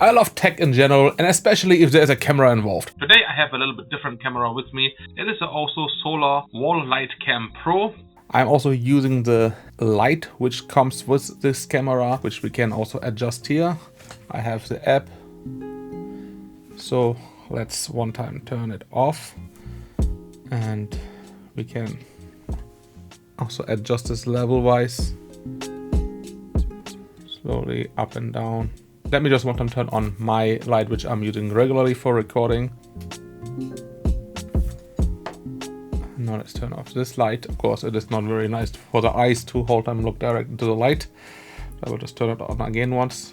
I love tech in general, and especially if there's a camera involved. Today I have a little bit different camera with me. It is a AOSU Solar Wall Light Cam Pro. I'm also using the light which comes with this camera, which we can also adjust here. I have the app. So let's one time turn it off, and we can also adjust this level wise, slowly up and down. Let me just one time turn on my light, which I'm using regularly for recording. Now let's turn off this light. Of course, it is not very nice for the eyes to whole time look direct into the light. I will just turn it on again once.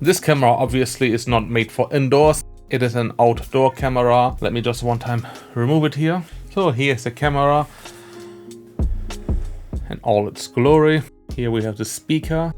This camera obviously is not made for indoors. It is an outdoor camera. Let me just one time remove it here. So here's the camera in all its glory. Here we have the speaker.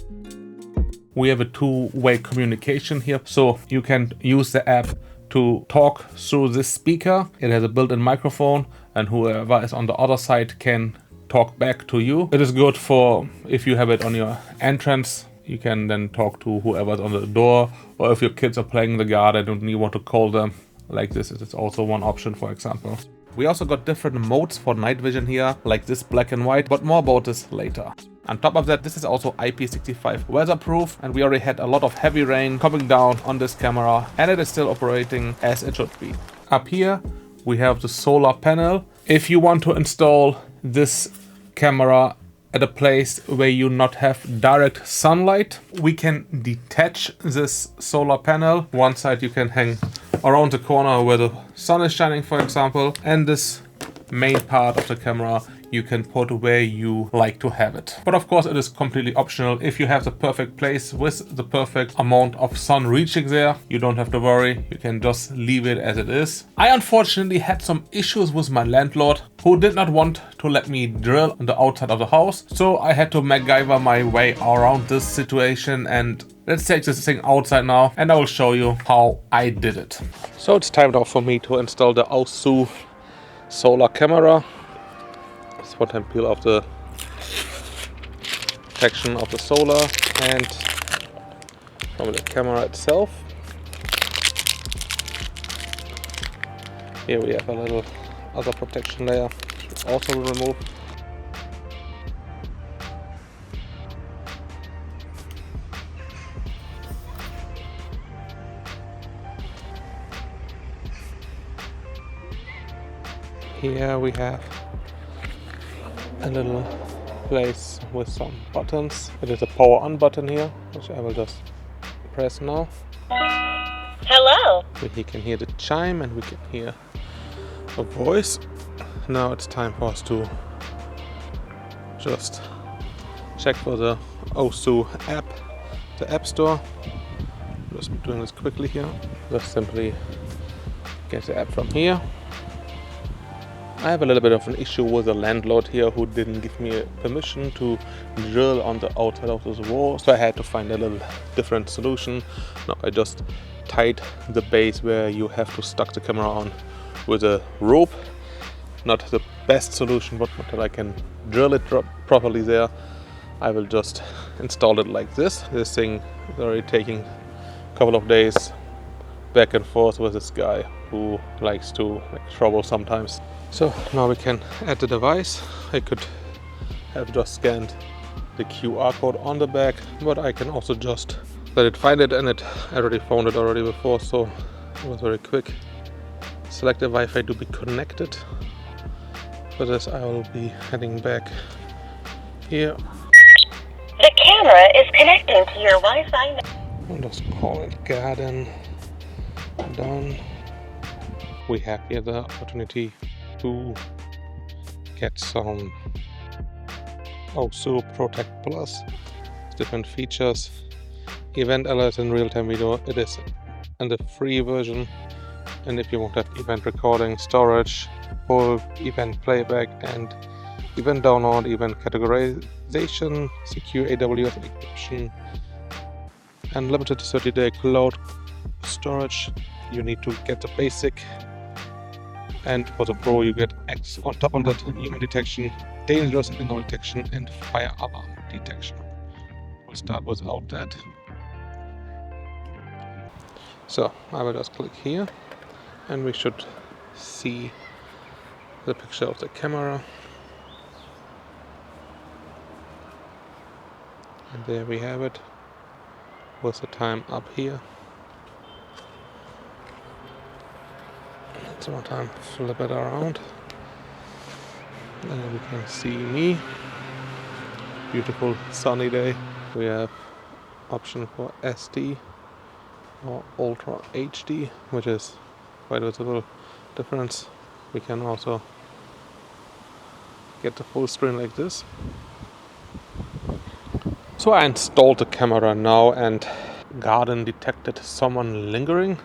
We have a two-way communication here, so you can use the app to talk through this speaker. It has a built-in microphone, and whoever is on the other side can talk back to you. It is good for if you have it on your entrance. You can then talk to whoever's on the door, or if your kids are playing in the garden and you want to call them like this. It's also one option, for example. We also got different modes for night vision here, like this black and white, but more about this later. On top of that, this is also IP65 weatherproof, and we already had a lot of heavy rain coming down on this camera, and it is still operating as it should be. Up here, we have the solar panel. If you want to install this camera at a place where you not have direct sunlight, we can detach this solar panel. One side you can hang around the corner where the sun is shining, for example, and this main part of the camera you can put where you like to have it. But of course it is completely optional. If you have the perfect place with the perfect amount of sun reaching there, you don't have to worry. You can just leave it as it is. I unfortunately had some issues with my landlord, who did not want to let me drill on the outside of the house. So I had to MacGyver my way around this situation, and let's take this thing outside now and I will show you how I did it. So it's time now for me to install the AOSU solar camera. Let's one time peel off the protection of the solar and from the camera itself. Here we have a little other protection layer, which we also will remove. Here we have a little place with some buttons. It is a power on button here, which I will just press now. Hello. We can hear the chime and we can hear a voice. Now it's time for us to just check for the AOSU app, the App Store. I'm just doing this quickly here. Just simply get the app from here. I have a little bit of an issue with the landlord here, who didn't give me permission to drill on the outside of this wall, so I had to find a little different solution. Now I just tied the base where you have to stuck the camera on with a rope. Not the best solution, but until I can drill it properly there, I will just install it like this. This thing is already taking a couple of days back and forth with this guy who likes to make trouble sometimes. So now we can add the device. I could have just scanned the QR code on the back, but I can also just let it find it, and I already found it already before, so it was very quick. Select the Wi-Fi to be connected. For this I will be heading back here. The camera is connecting to your Wi-Fi. I'll just call it garden. Done. We have here the opportunity to get some AOSU Protect Plus, different features, event alert and real-time video. It is in the free version, and if you want to have event recording, storage, full event playback and event download, event categorization, secure AWS encryption, and limited 30-day cloud storage, you need to get the basic. And for the Pro, you get X on top of that: human detection, dangerous animal detection, and fire alarm detection. We'll start without that. So I will just click here and we should see the picture of the camera. And there we have it with the time up here. Let's one time flip it around. And we can see me. Beautiful sunny day. We have option for SD or Ultra HD, which is quite visible difference. We can also get the full screen like this. So I installed the camera now and garden detected someone lingering.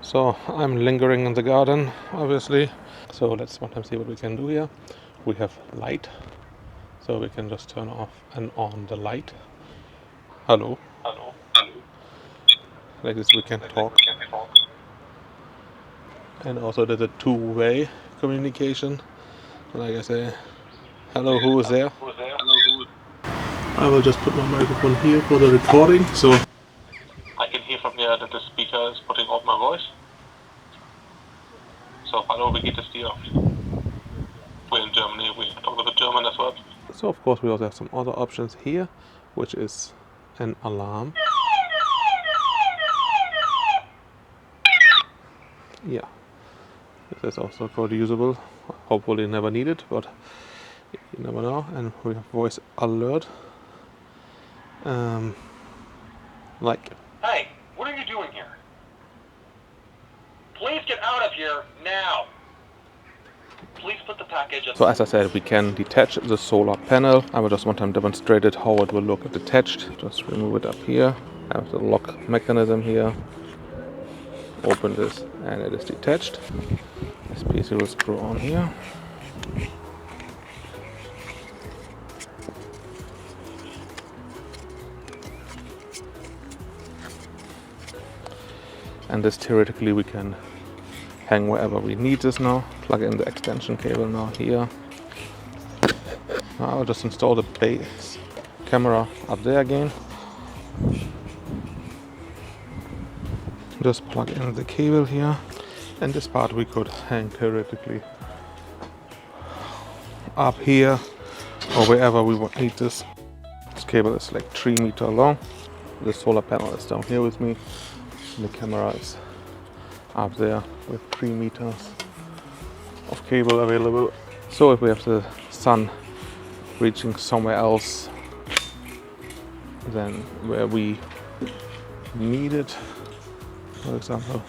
So I'm lingering in the garden, obviously. So let's one time see what we can do here. We have light. So we can just turn off and on the light. Hello. Hello. Like this we can talk. And also there's a two-way communication. Like I say, hello, who is there? Who's there? I will just put my microphone here for the recording. So I can hear from here that the speaker is putting off my voice. So hello, wie geht es dir? We're in Germany, we talk a bit German as well. So of course we also have some other options here, which is an alarm. Yeah, this is also quite usable. Hopefully never need it, but you never know. And we have voice alert. Like, Hey, what are you doing here? Please get out of here now. Please put the package so as I said, we can detach the solar panel. I will just one time demonstrate it how it will look detached. Just remove it up here. I have the lock mechanism here. Open this and it is detached. This piece will screw on here. And this theoretically we can hang wherever we need this now. Plug in the extension cable now here. Now I'll just install the base camera up there again. Just plug in the cable here. And this part we could hang theoretically up here or wherever we would need this. This cable is like 3 meters long. The solar panel is down here with me. The camera is up there with 3 meters of cable available. So if we have the sun reaching somewhere else than where we need it, for example,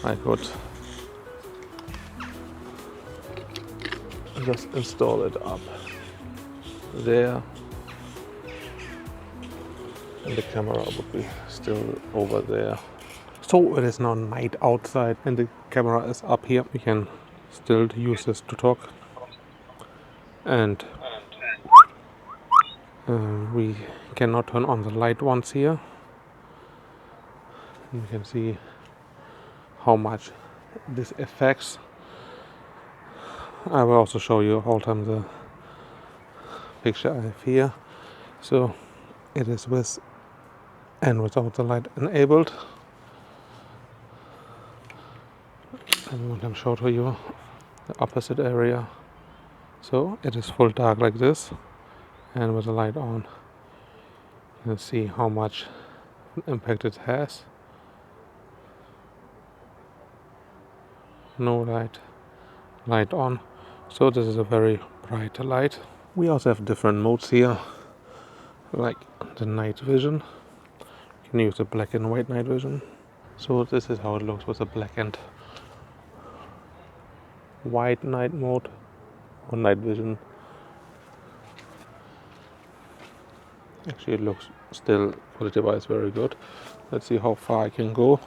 I could just install it up there and the camera would be still over there. So it is now night outside and the camera is up here. We can still use this to talk. And we cannot turn on the light once here. And you can see how much this affects. I will also show you all time the picture I have here. So it is with and without the light enabled. And what I'm showing to you the opposite area. So it is full dark like this, and with the light on, you can see how much impact it has. No light on. So this is a very bright light. We also have different modes here, like the night vision. You can use the black and white night vision. So this is how it looks with the black and white night mode or night vision. Actually it looks still for the device very good. Let's see how far I can go.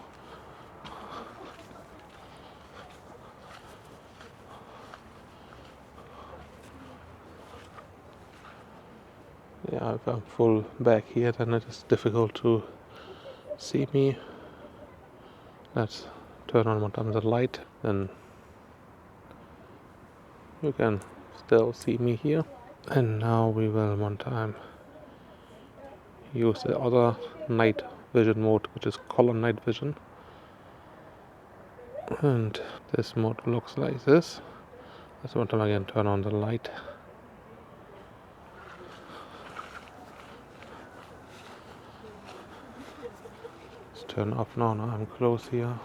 Yeah, if I'm full back here then it is difficult to see me. Let's turn on one time the light, then you can still see me here. And now we will one time use the other night vision mode, which is color night vision. And this mode looks like this. Let's one time again turn on the light. Let's turn off now. Now I'm close here.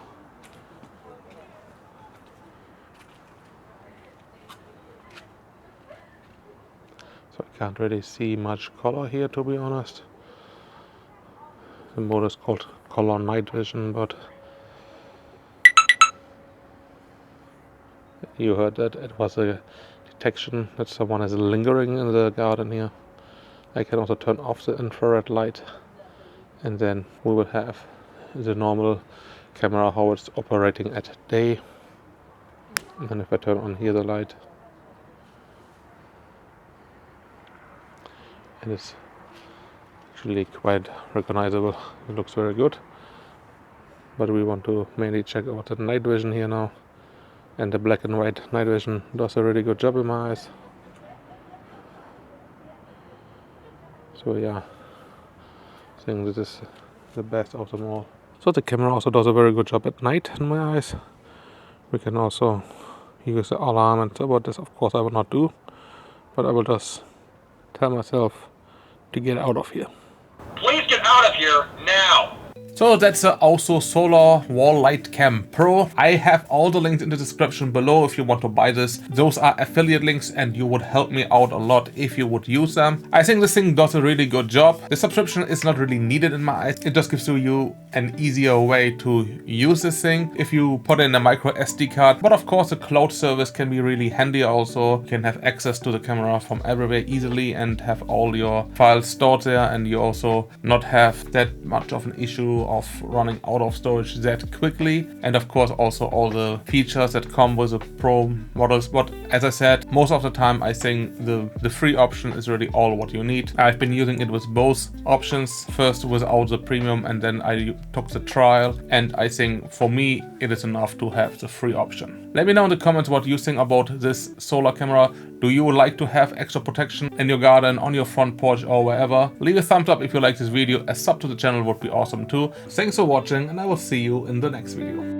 So I can't really see much color here, to be honest. The mode is called color night vision, but you heard that it was a detection that someone is lingering in the garden here. I can also turn off the infrared light, and then we will have the normal camera how it's operating at day. And then if I turn on here the light, and it's actually quite recognizable. It looks very good. But we want to mainly check out the night vision here now. And the black and white night vision does a really good job in my eyes. So yeah, I think this is the best of them all. So the camera also does a very good job at night in my eyes. We can also use the alarm and so, but this of course I will not do. But I will just tell myself to get out of here. Please get out of here now! So that's the AOSU Solar Wall Light Cam Pro. I have all the links in the description below if you want to buy this. Those are affiliate links and you would help me out a lot if you would use them. I think this thing does a really good job. The subscription is not really needed in my eyes. It just gives you an easier way to use this thing if you put in a micro SD card. But of course the cloud service can be really handy also. You can have access to the camera from everywhere easily and have all your files stored there, and you also not have that much of an issue of running out of storage that quickly. And of course also all the features that come with the Pro models. But as I said, most of the time I think the free option is really all what you need. I've been using it with both options, first without the premium and then I took the trial, and I think for me it is enough to have the free option. Let me know in the comments what you think about this solar camera. Do you like to have extra protection in your garden, on your front porch or wherever? Leave a thumbs up if you like this video. A sub to the channel would be awesome too. Thanks for watching and I will see you in the next video.